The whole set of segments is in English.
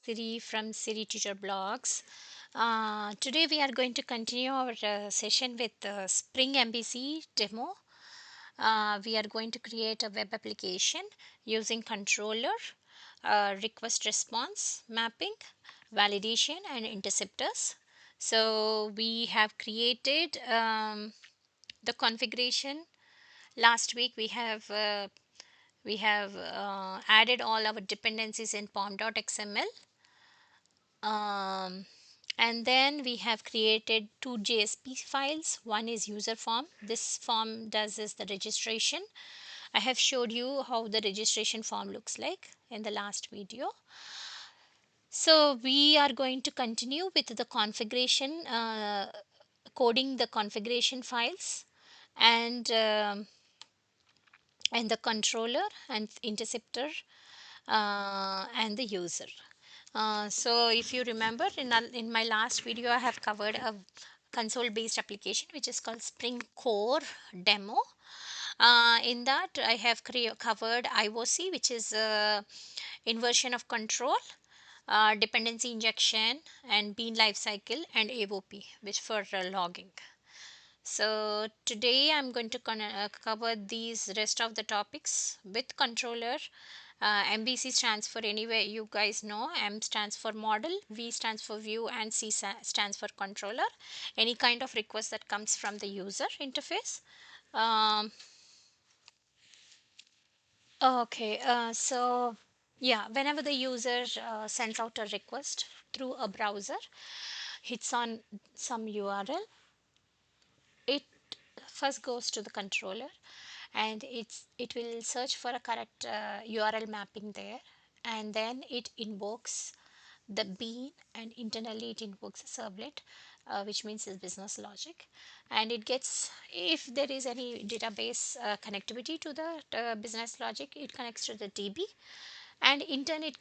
Siri from Siri Tutor Blogs. Today we are going to continue our session with Spring MVC demo. We are going to create a web application using controller, request response mapping, validation, and interceptors. So we have created the configuration. Last week we have added all our dependencies in pom.xml, and then we have created two JSP files. One is user form. This form does is the registration. I have showed you how the registration form looks like in the last video. So we are going to continue with the configuration, coding the configuration files, and the controller and interceptor, and the user. So if you remember, in my last video I have covered a console based application which is called Spring Core demo. In that I have covered IOC, which is inversion of control, dependency injection, and bean lifecycle, and AOP, which for logging. So today I'm going to cover these rest of the topics with controller. MVC stands for, anyway you guys know, M stands for model, V stands for view, and C stands for controller. Any kind of request that comes from the user interface. Um, okay, so yeah, whenever the user sends out a request through a browser, hits on some URL, it first goes to the controller, and it will search for a correct URL mapping there, and then it invokes the bean, and internally it invokes a servlet, which means is business logic, and it gets, if there is any database connectivity to the business logic, it connects to the DB, and in turn it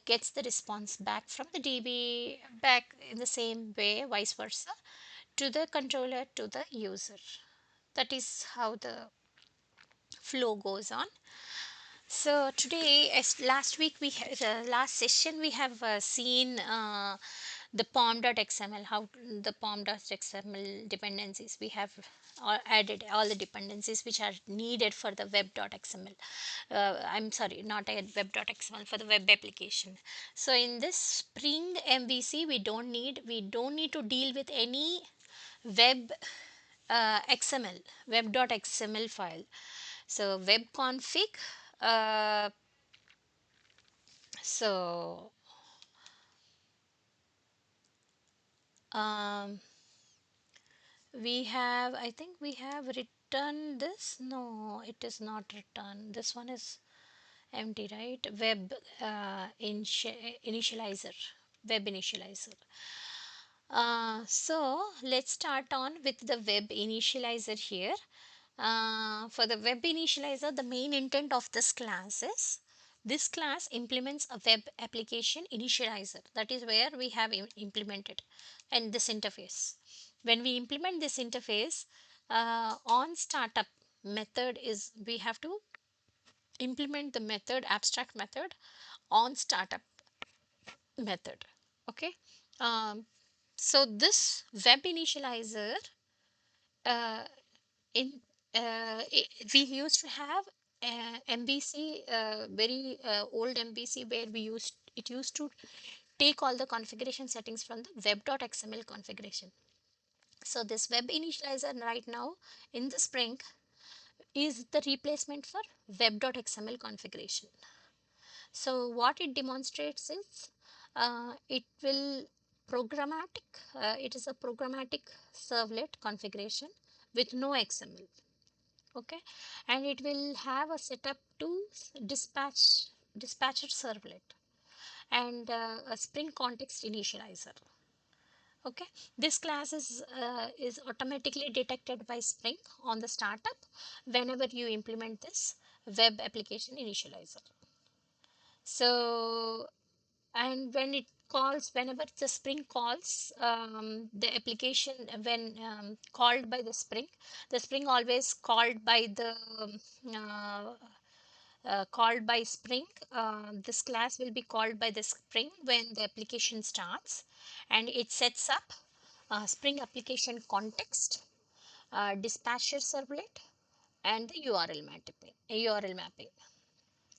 gets the response back from the DB back in the same way, vice versa, to the controller, to the user. That is how the flow goes on. So today, as last week we last session we have seen the pom.xml, how the pom.xml dependencies we have added all the dependencies which are needed for the web.xml. I'm sorry, not a web.xml, for the web application. So in this Spring MVC we don't need to deal with any web XML, web.xml file. So web config, uh, so um, I think we have written this. No, it is not written. This one is empty, right? Web initializer, web initializer. So let's start on with the web initializer here. For the web initializer, the main intent of this class is, this class implements a web application initializer. That is where we have implemented and this interface. When we implement this interface, on startup method is, we have to implement the method, abstract method, on startup method. Okay. Um, so this web initializer, uh, in we used to have MVC, very old MVC, where it used to take all the configuration settings from the web.xml configuration. So this web initializer right now in the Spring is the replacement for web.xml configuration. So what it demonstrates is, it will programmatic, it is a programmatic servlet configuration with no XML. Okay, and it will have a setup to dispatcher servlet, and a Spring context initializer. Okay, this class is automatically detected by Spring on the startup whenever you implement this web application initializer. So, and when it calls, whenever the Spring calls the application, when called by the Spring always called by the called by Spring. This class will be called by the Spring when the application starts, and it sets up Spring application context, dispatcher servlet, and the URL mapping.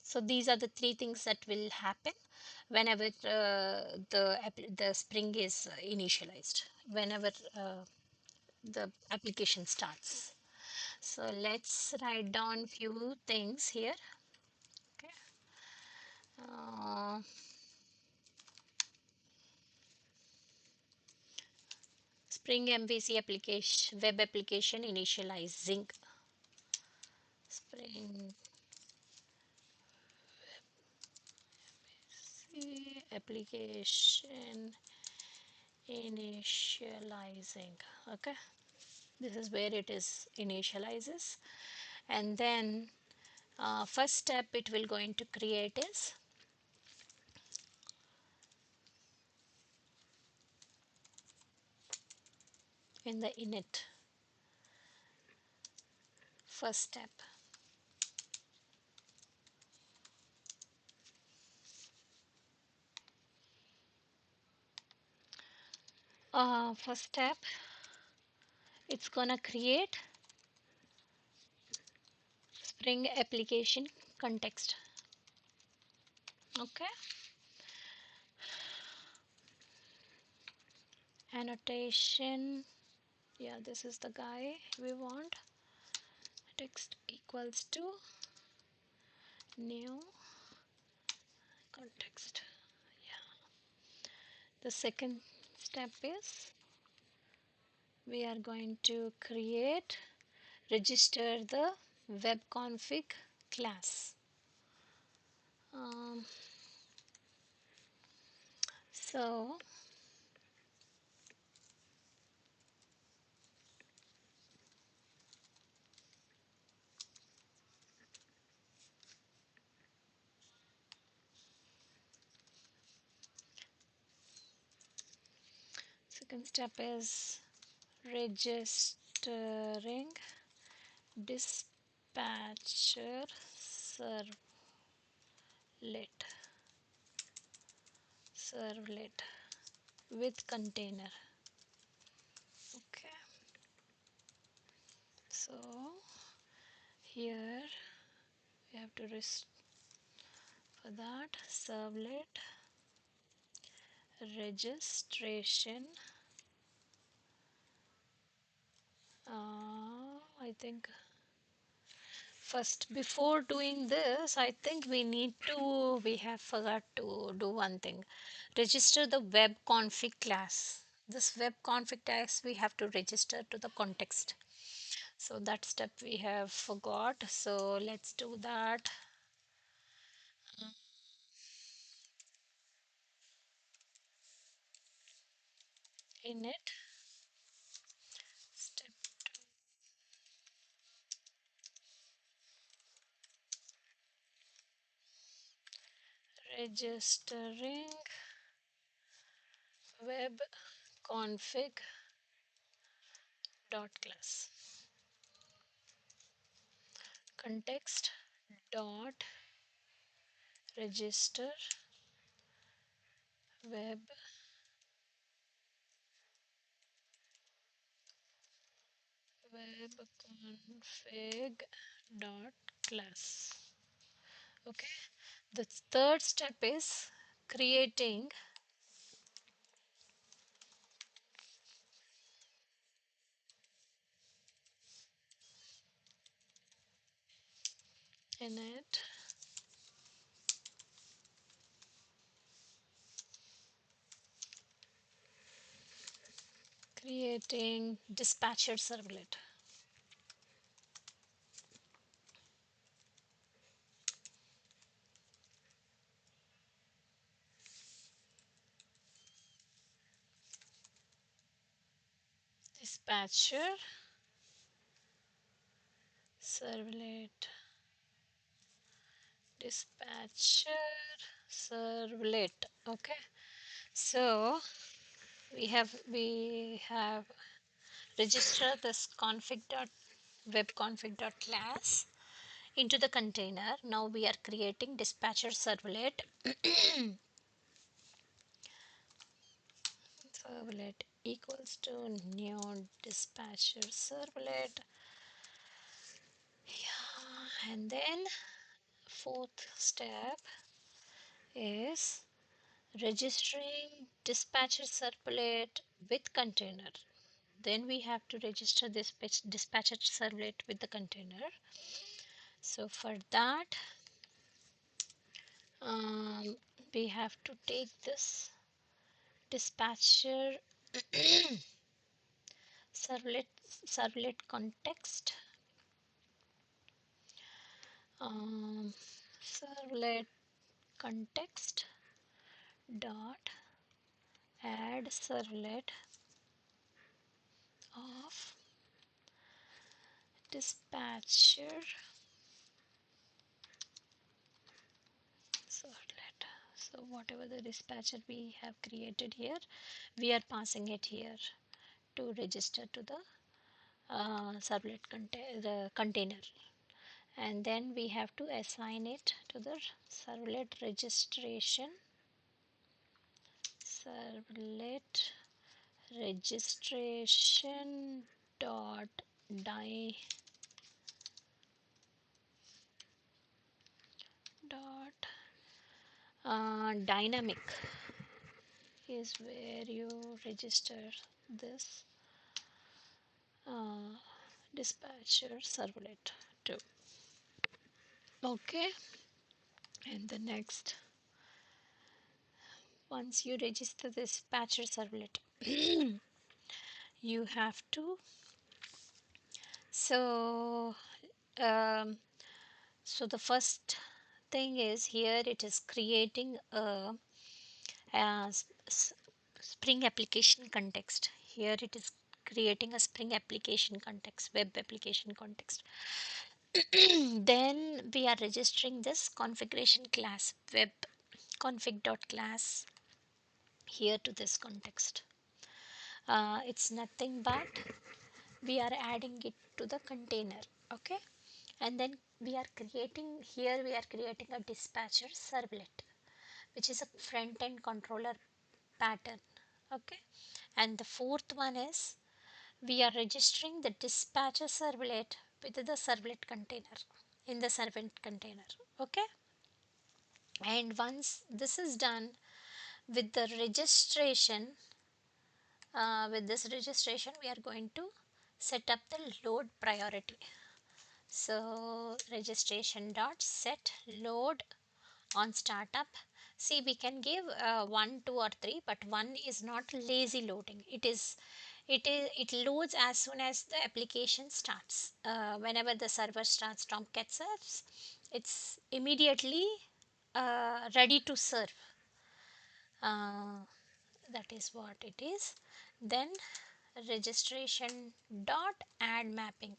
So these are the three things that will happen whenever the Spring is initialized, whenever the application starts. So let's write down few things here. Okay. Uh, Spring MVC application, web application initializing. Spring application initializing. Okay, this is where it is initializes, and then first step it will going to create is in the init. First step, first step, it's gonna create Spring application context. Okay, annotation. Yeah, this is the guy we want. Text equals to new context. Yeah. The second step is we are going to create, register the web config class. Um, so second step is registering dispatcher servlet with container. Okay, so here we have to for that servlet registration. I think first, before doing this, I think we have forgot to do one thing. Register the web config class. This web config class we have to register to the context. So that step we have forgot. So let's do that. Init step registering web config dot class context dot register web config dot class. Okay, the third step is creating init creating dispatcher servlet. Dispatcher servlet dispatcher servlet. Okay, so we have registered this config dot web config dot class into the container. Now we are creating dispatcher servlet. Servlet equals to new dispatcher servlet. Yeah, and then fourth step is registering dispatcher servlet with container. Then we have to register this dispatcher servlet with the container. So for that, um, we have to take this dispatcher servlet context, um, servlet context dot add servlet of dispatcher servlet. So whatever the dispatcher we have created here, we are passing it here to register to the the container, and then we have to assign it to the servlet registration, servlet registration dot die dot dynamic is where you register this uh, dispatcher servlet to. Okay, and the next, once you register this dispatcher servlet, you have to, so um, so the first thing is here it is creating a spring application context. Here it is creating a spring application context, web application context. Then we are registering this configuration class, web config.class, here to this context. It's nothing but we are adding it to the container. Okay, and then we are creating, here we are creating a dispatcher servlet, which is a front end controller pattern. Okay, and the fourth one is we are registering the dispatcher servlet with the servlet container, in the servlet container. Okay, and once this is done with the registration, with this registration we are going to set up the load priority. So registration dot set load on startup. See, we can give 1, 2 or 3, but 1 is not lazy loading. It loads as soon as the application starts. Whenever the server starts Tomcat serves, it's immediately ready to serve. uh, that is what it is. Then registration dot add mapping.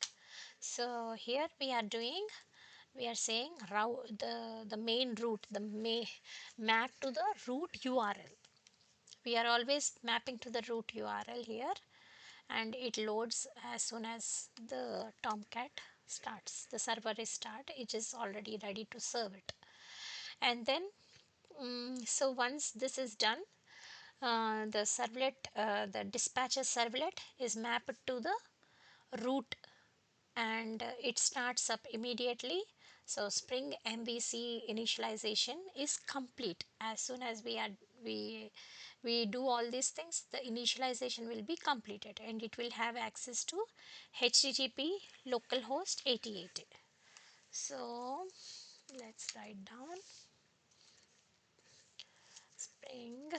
So here we are doing, we are saying the main route, map to the root URL. We are always mapping to the root URL here, and it loads as soon as the Tomcat starts. The server is start, it is already ready to serve it. And then so once this is done, the servlet, the dispatcher servlet is mapped to the root, and it starts up immediately. So Spring MVC initialization is complete. As soon as we do all these things, the initialization will be completed, and it will have access to HTTP localhost 8080. So let's write down Spring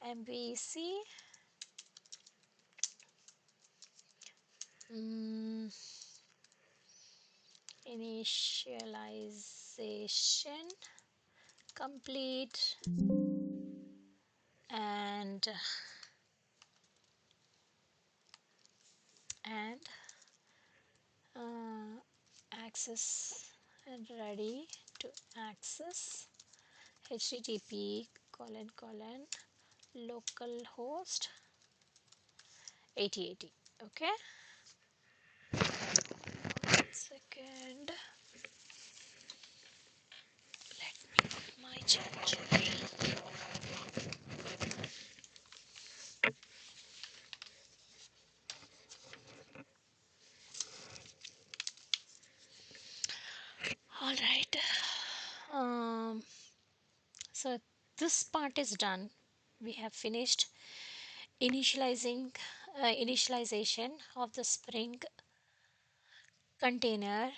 MVC initialization complete, and and access and ready to access HTTP colon colon localhost 8080. Okay, 1 second. All right. Um, so this part is done. We have finished initialization of the Spring container.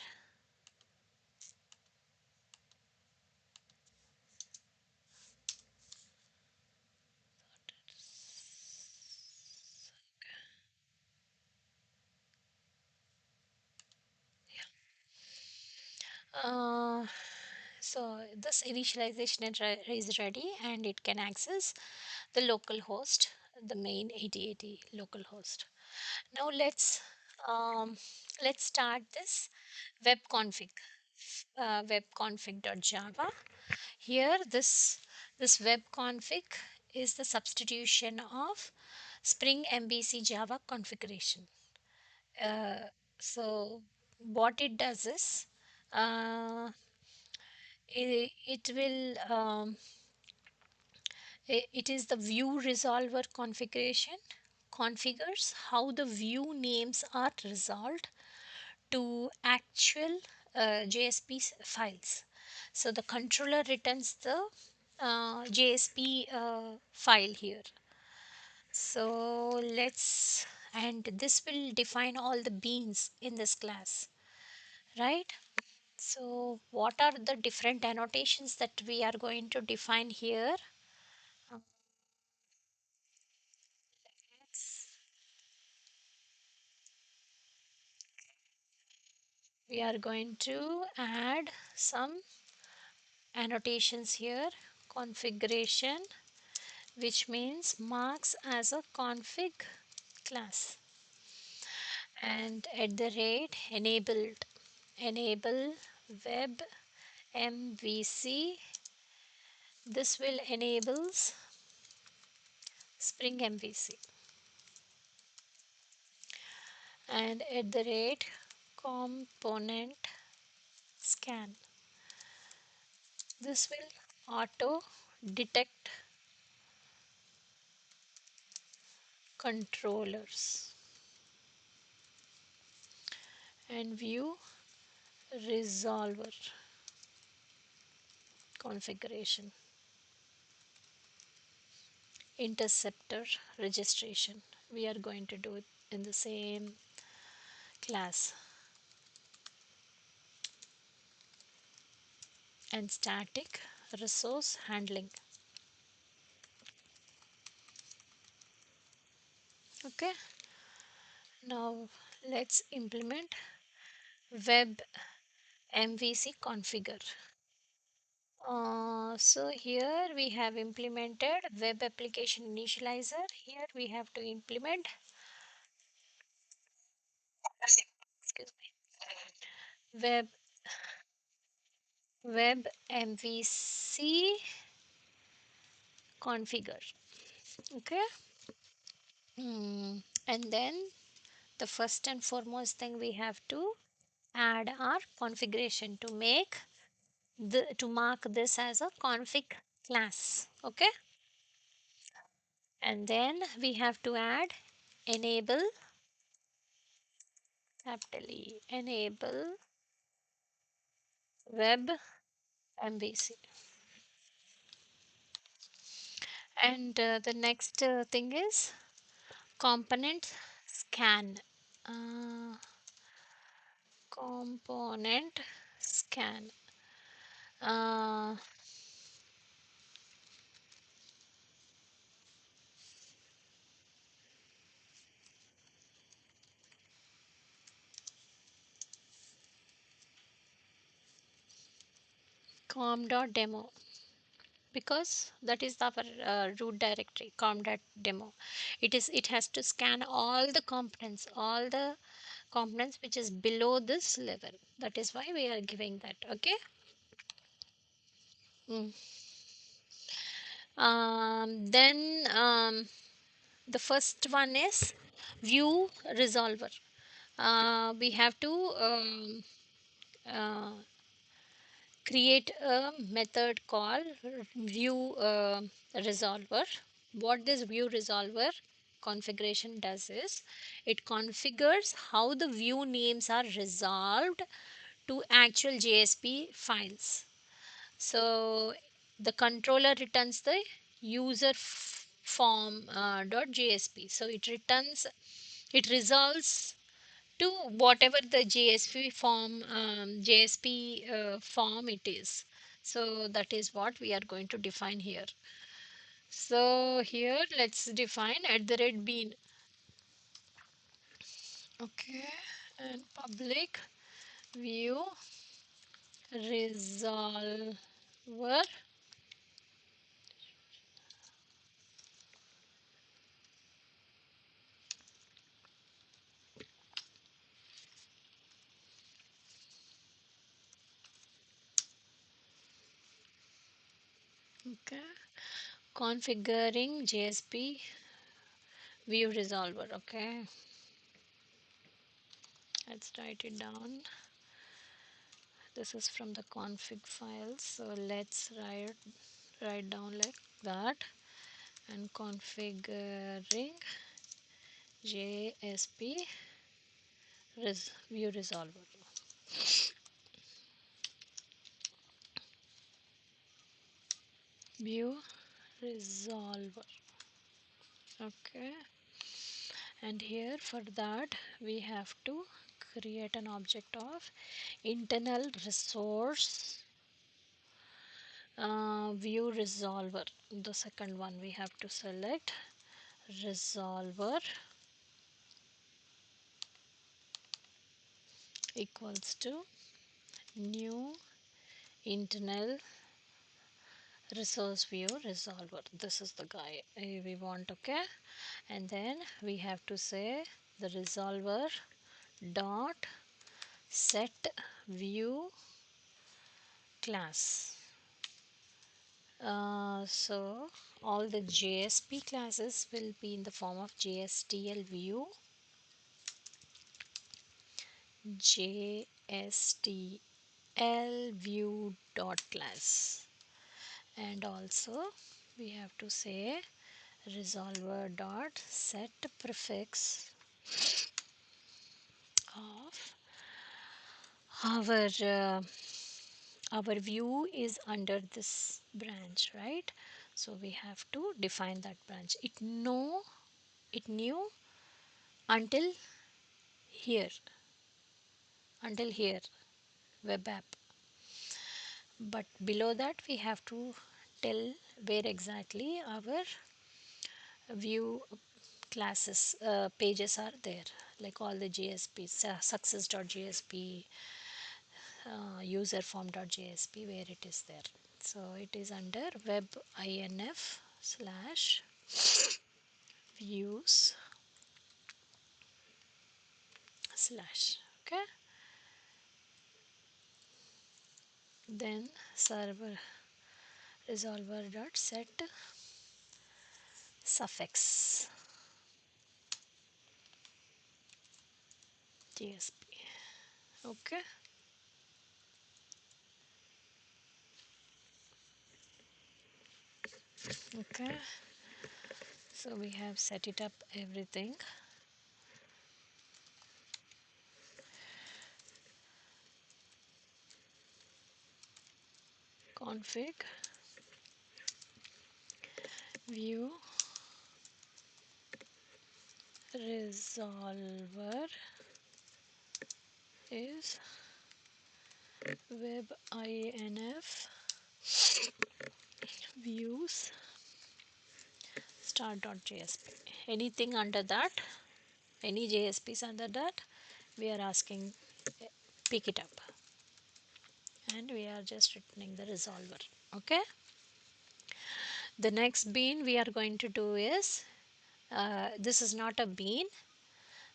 Uh, so this initialization is ready and it can access the local host, the main 8080 local host. Now let's start this web config, webconfig.java. Here this web config is the substitution of Spring MVC Java configuration. Uh, so what it does is it will it is the view resolver configuration configures how the view names are resolved to actual JSP files. So the controller returns the JSP file here. So and this will define all the beans in this class, right? So what are the different annotations that we are going to define here? Uh, let's- We are going to add some annotations here. Configuration, which means marks as a config class, and at the rate enable web MVC. This will enables Spring MVC, and at the rate component scan. This will auto detect controllers and view resolver configuration. Interceptor registration. We are going to do it in the same class, and static resource handling. Okay, now let's implement web MVC configure. So here we have implemented web application initializer. Here we have to implement, excuse me, web web MVC configure. Okay. And then the first and foremost thing we have to add our configuration to make to mark this as a config class. Okay. And then we have to add enable, capital E, enable web MVC. And the next thing is component scan. Uh, component scan. Uh, com.demo, because that is our root directory com.demo. It has to scan all the components which is below this level. That is why we are giving that. Okay. Mm. Then the first one is view resolver. We have to uh, create a method called view resolver. What this view resolver configuration does is it configures how the view names are resolved to actual JSP files. So the controller returns the user form .jsp. So it resolves to whatever the JSP form it is. So that is what we are going to define here. So here let's define at the red bean. Okay, and public view resolver. Okay, configuring JSP view resolver. Okay, let's write it down. This is from the config file, so let's write down like that. And configuring JSP view resolver. View resolver. Okay, and here for that we have to create an object of internal resource view resolver. The second one we have to select resolver equals to new internal resource view resolver. This is the guy we want. Okay, and then we have to say the resolver dot set view class. So all the JSP classes will be in the form of JSTL view, JSTL view dot class, and also we have to say resolver dot set prefix of our view is under this branch, right? So we have to define that branch. It knew until here, until here, web app, but below that we have to tell where exactly our view classes pages are there, like all the JSP success.jsp, user form.jsp, where it is there. So it is under web inf slash views slash. Okay, then server resolver dot set suffix JSP. Okay, okay, so we have set it up everything. Config view resolver is web inf views start.jsp. Anything under that, any JSPs under that, we are asking pick it up, and we are just returning the resolver. Okay, the next bean we are going to do is this is not a bean,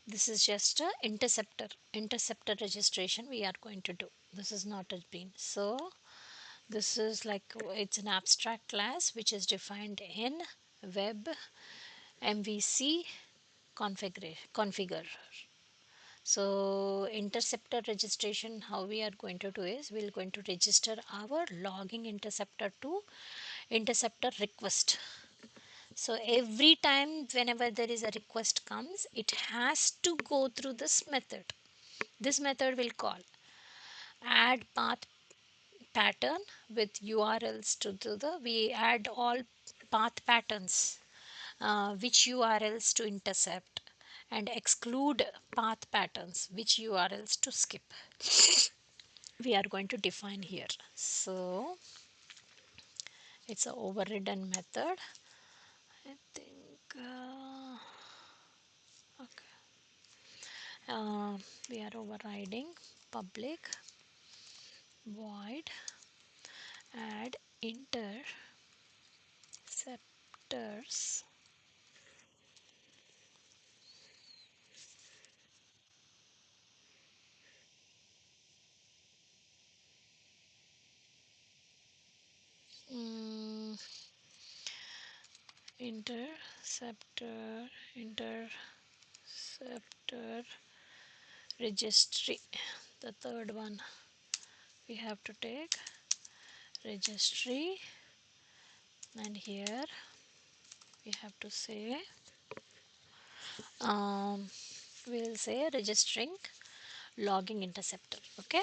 this is just a interceptor registration we are going to do. This is not a bean. So this is like it's an abstract class which is defined in web MVC configure. So interceptor registration, how we are going to do is we're going to register our logging interceptor to interceptor request. So every time whenever there is a request comes, it has to go through this method. This method will call add path pattern with URLs to the we add all path patterns which URLs to intercept and exclude path patterns which URLs to skip. We are going to define here. So it's a overridden method. I think okay. We are overriding public void add interceptors mm, interceptor interceptor registry. The third one we have to take registry, and here we have to say um, we'll say registering logging interceptor. Okay,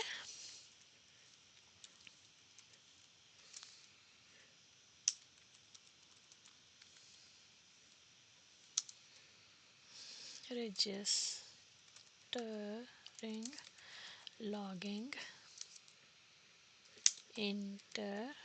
registering logging interceptor.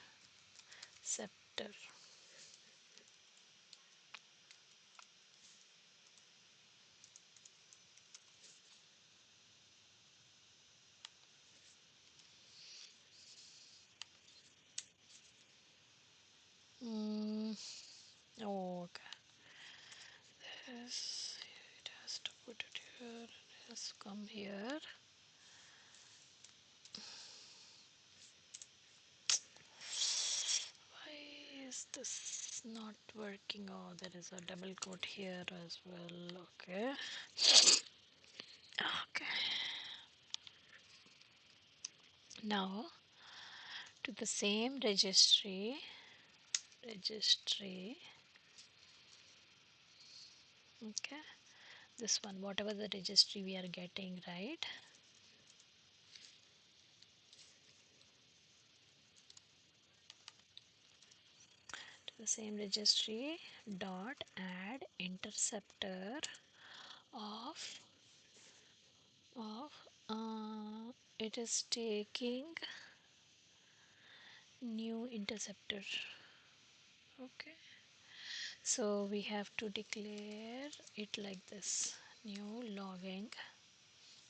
mm, okay, yes, it has to put it here, it has to come here. Why is this not working? Oh, there is a double quote here as well. Okay. Okay. Now to the same registry. Okay. This one, whatever the registry we are getting, right? To the same registry dot add interceptor of of it is taking new interceptor. Okay, so we have to declare it like this: new logging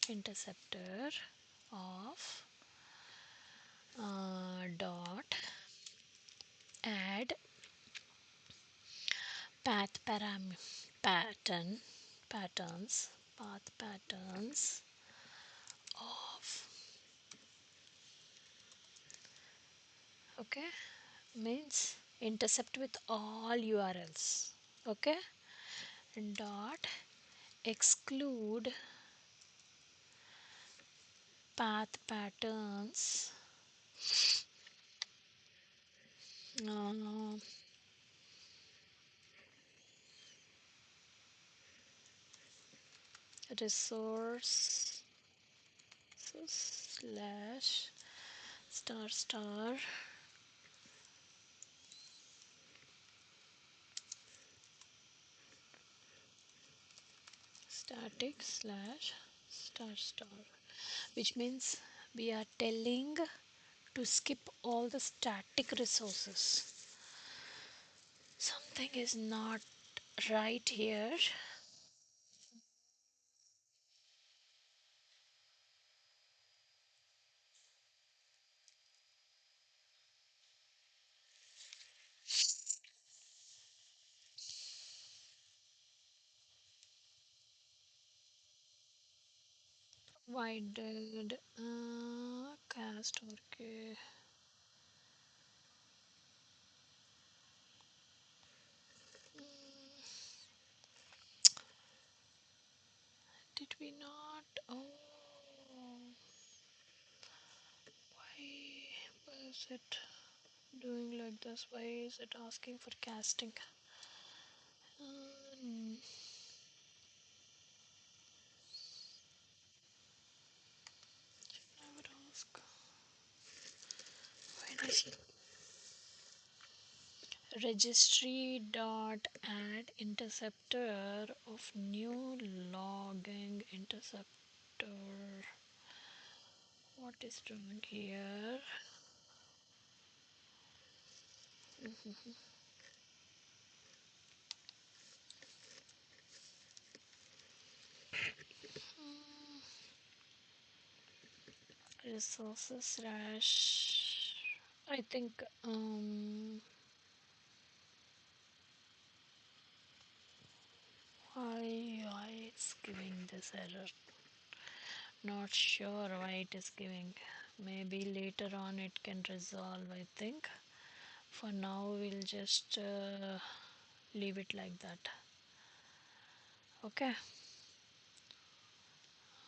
interceptor of dot add path pattern patterns path patterns of, okay, means intercept with all URLs. Okay, dot exclude path patterns uh, resource slash star star static slash star star, which means we are telling to skip all the static resources. Something is not right here. Why did cast? Okay, did be not. Oh, why is it doing like this? Why is it asking for casting? Um, I would ask. When is it? Registry dot add interceptor of new logging interceptor. What is wrong here? Resources slash. I think why it's giving this error. Not sure why it is giving. Maybe later on it can resolve, I think. For now, we'll just leave it like that. Okay.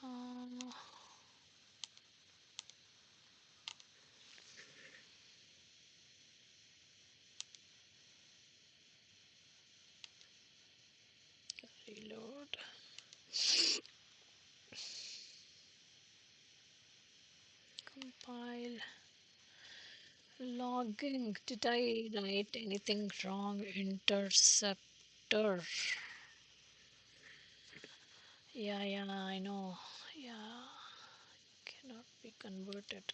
Um, reload. Compile. Logging. Did I write anything wrong? Interceptor. Yeah, I know. Yeah, cannot be converted.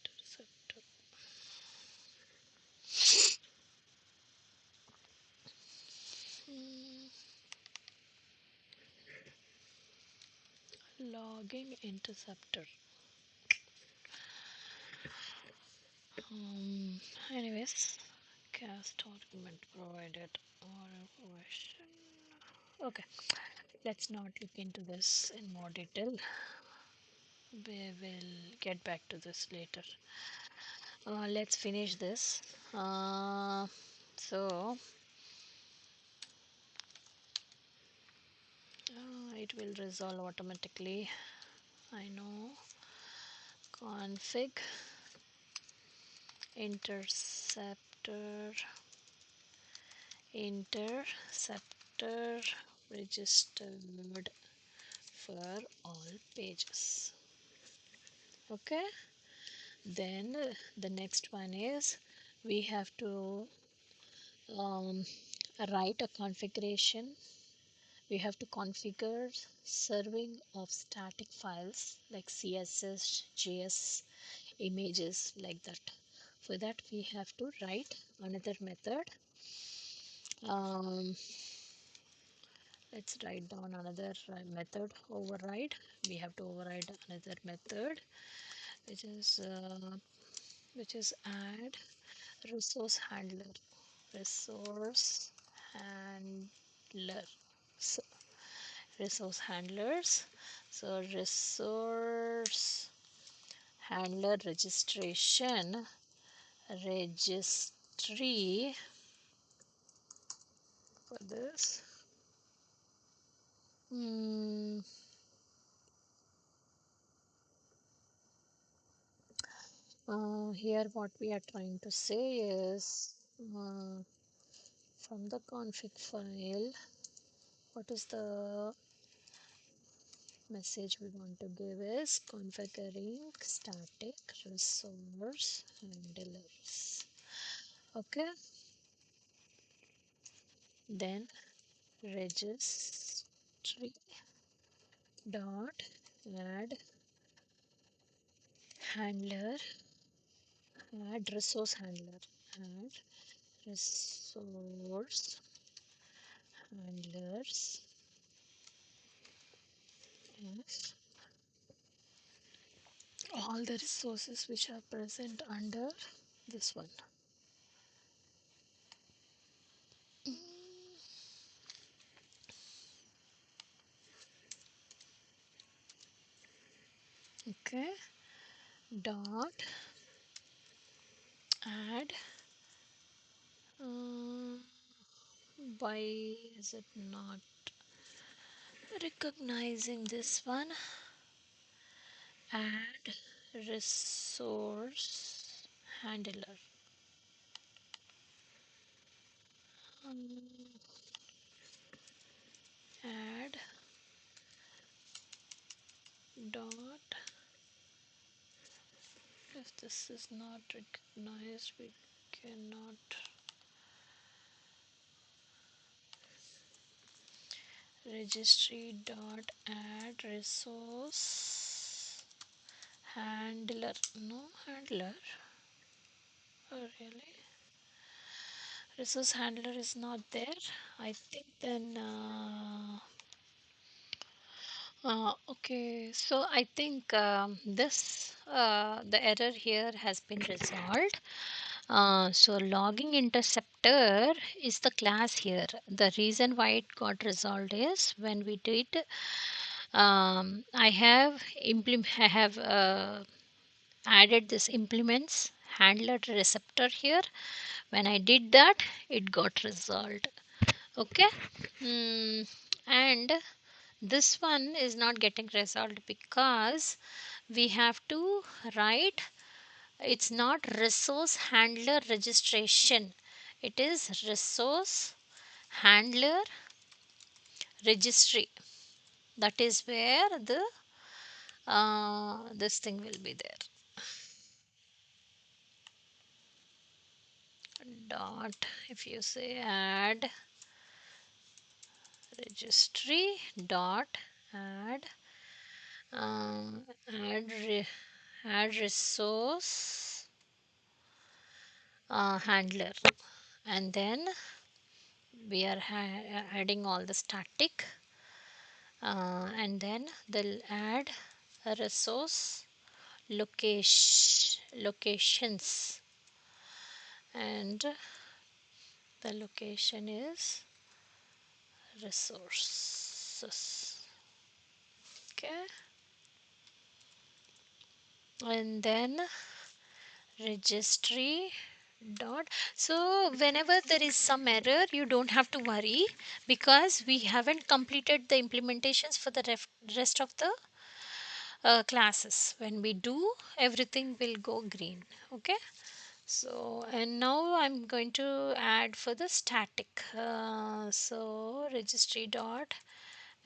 Interceptor. Hmm. Logging interceptor. Um, Anyways, cast argument provided or question. Okay, let's not look into this in more detail. We will get back to this later. Let's finish this. So it will resolve automatically. I know. Config interceptor interceptor registered for all pages. Okay, then the next one is we have to um, write a configuration. We have to configure serving of static files like css, js, images, like that. For that we have to write another method. um, let's write down another method. Override. We have to override another method, which is add resource handler. Resource handler. So, resource handlers. So resource handler registration registry for this. Hmm. Here what we are trying to say is from the config file, what is the message we want to give is configuring static resource handlers. Okay, then registry dot add handler, add resource handler, add resource handlers of all the resources which are present under this one. Okay, dot add. Why is it not recognizing this one, add resource handler. Um, add dot. If this is not recognized, we cannot. Registry dot add resource handler. No handler. Oh, really? Resource handler is not there. I think then. Okay, so I think this the error here has been resolved. So logging interceptor is the class here. The reason why it got resolved is when we did, I have added this implements handler receptor here. When I did that, it got resolved. Okay. And this one is not getting resolved because we have to write, it's not resource handler registration, it is resource handler registry. That is where the this thing will be there. Dot, if you say add registry dot add add add resource handler, and then we are adding all the static, and then they'll add a resource locations, and the location is resources. Okay, and then registry dot. So whenever there is some error, you don't have to worry because we haven't completed the implementations for the rest of the classes. When we do, everything will go green. Okay, so and now I'm going to add for the static. So registry dot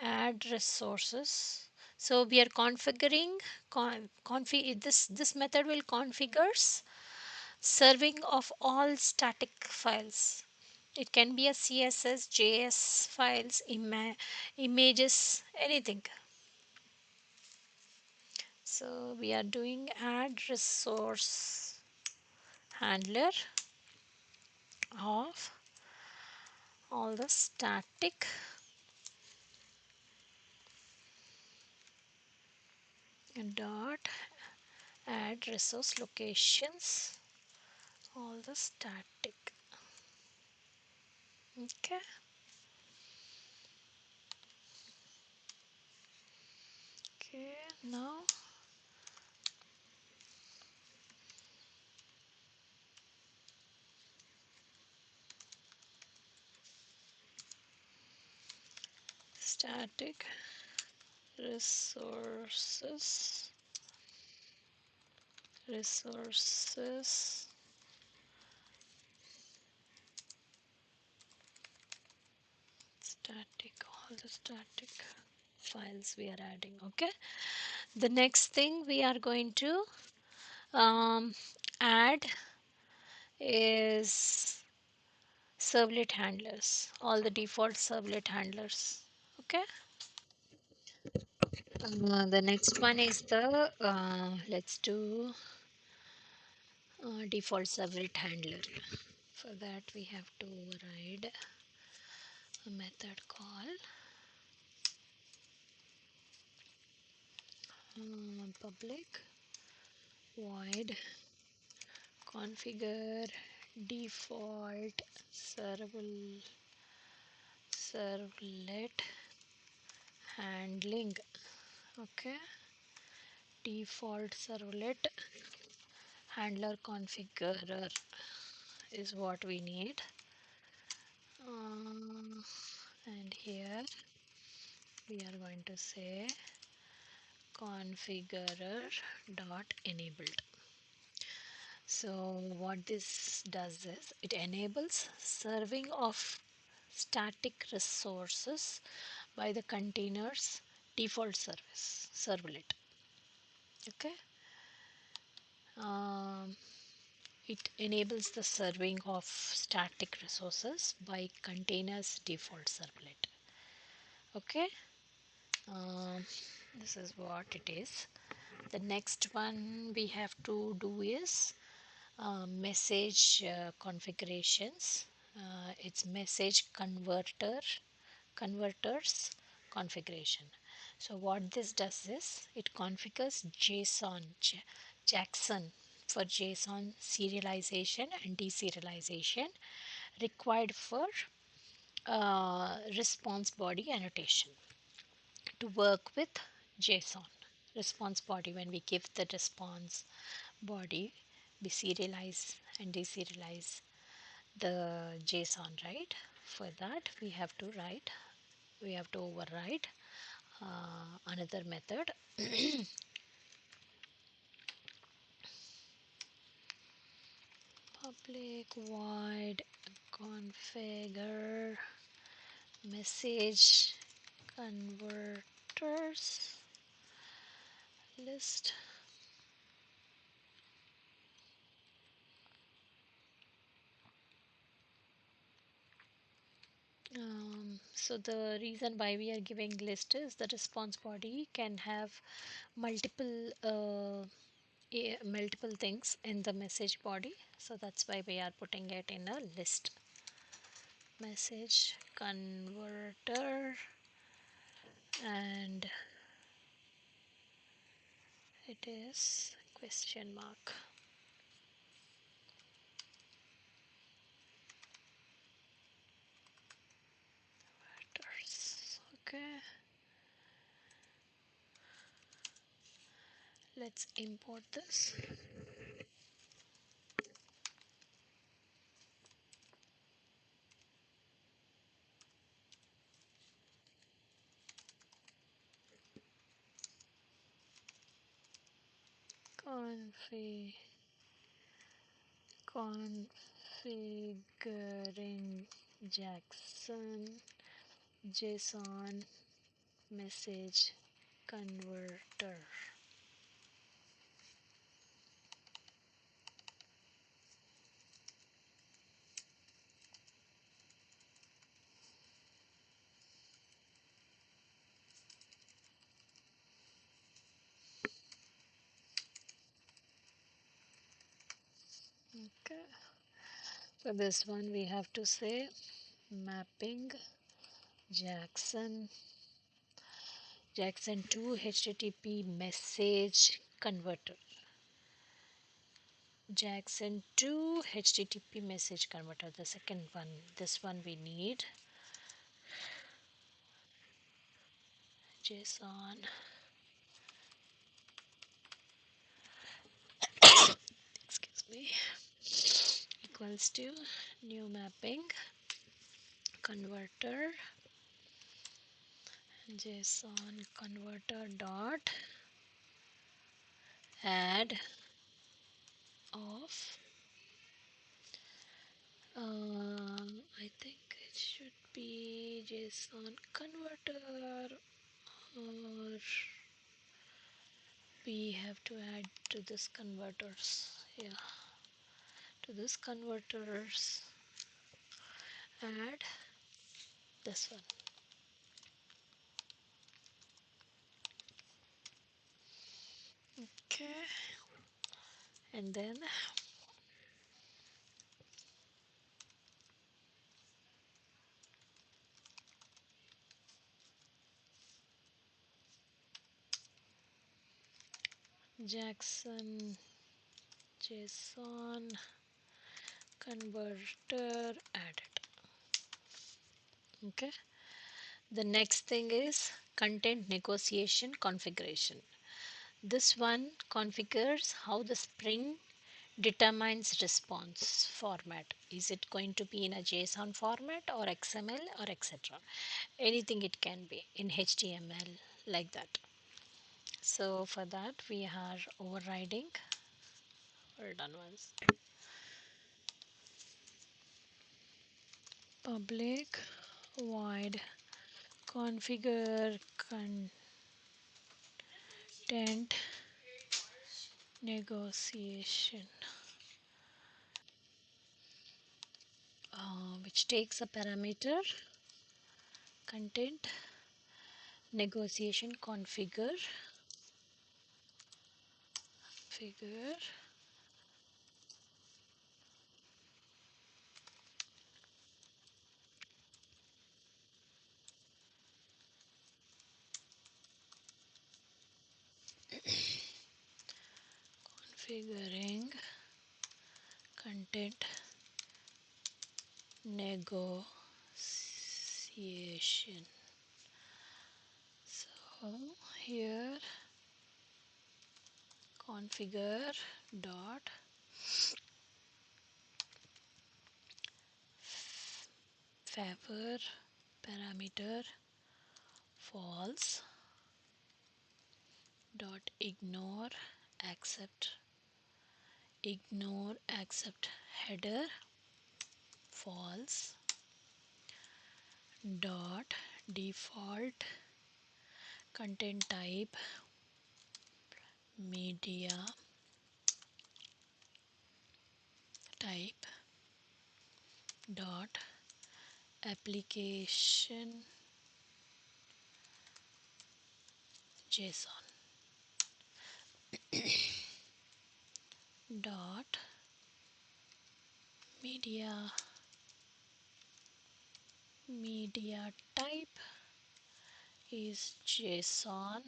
add resources. So we are configuring config this method will configures serving of all static files. It can be a CSS, JS files, images, anything. So we are doing add resource handler of all the static dot add resource locations, all the static. Okay, okay, now static resources resources static, all the static files we are adding. Okay, the next thing we are going to um, add is servlet handlers, all the default servlet handlers. Okay, the next one is the let's do default servlet handler. For that we have to override a method called public void configure default servlet handling. Okay, default servlet handler configurer is what we need, and here we are going to say configurer dot enabled. So what this does is it enables serving of static resources by the container's default service servlet. Okay. Um, it enables the serving of static resources by containers default servlet. Okay. Um, this is what it is. The next one we have to do is message configurations. It's message converters configuration. So what this does is it configures Jackson for JSON serialization and deserialization required for response body annotation to work with JSON. Response body, when we give the response body, we serialize and deserialize the JSON, right? For that, we have to override another method. Public void configure message converters list. So the reason why we are giving list is the response body can have multiple multiple things in the message body, so that's why we are putting it in a list. Message converter, and it is question mark. Okay, let's import this. Configuring Jackson JSON message converter. Okay, for this one we have to say mapping Jackson to HTTP message converter. Jackson to HTTP message converter, the second one. This one we need JSON excuse me equals to new mapping converter JSON converter dot add of I think it should be JSON converter, or we have to add to this converters. Yeah, to this converters add this one. Okay, and then Jackson JSON converter added. Okay, the next thing is content negotiation configuration. This one configures how the Spring determines response format. Is it going to be in a JSON format or XML or etc.? Anything it can be in HTML, like that. So for that we are overriding. Hold on once. Public void configure content negotiation, which takes a parameter content negotiation configure configuring content negotiation. So here configure dot favor parameter false dot ignore accept header false dot default content media type dot application json dot media type is json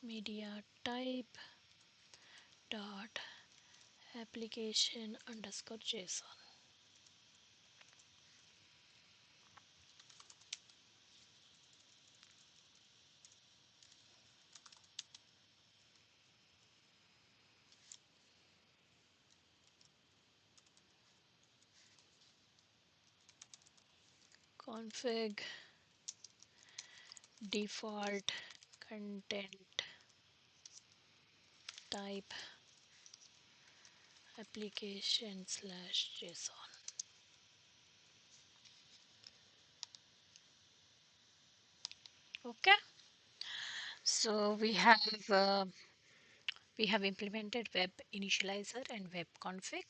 media type dot application underscore json. Config default content type application slash json. Okay, so we have implemented web initializer and web config.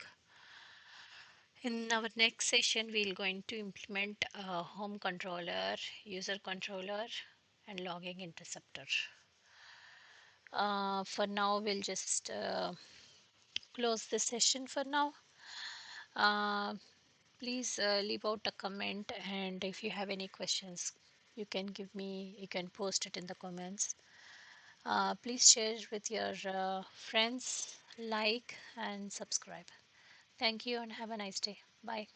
In our next session we're going to implement a home controller, user controller, and logging interceptor. For now we'll just close the session for now. uh, Please leave out a comment, and if you have any questions you can post it in the comments. Please share with your friends, like and subscribe. Thank you and have a nice day. Bye.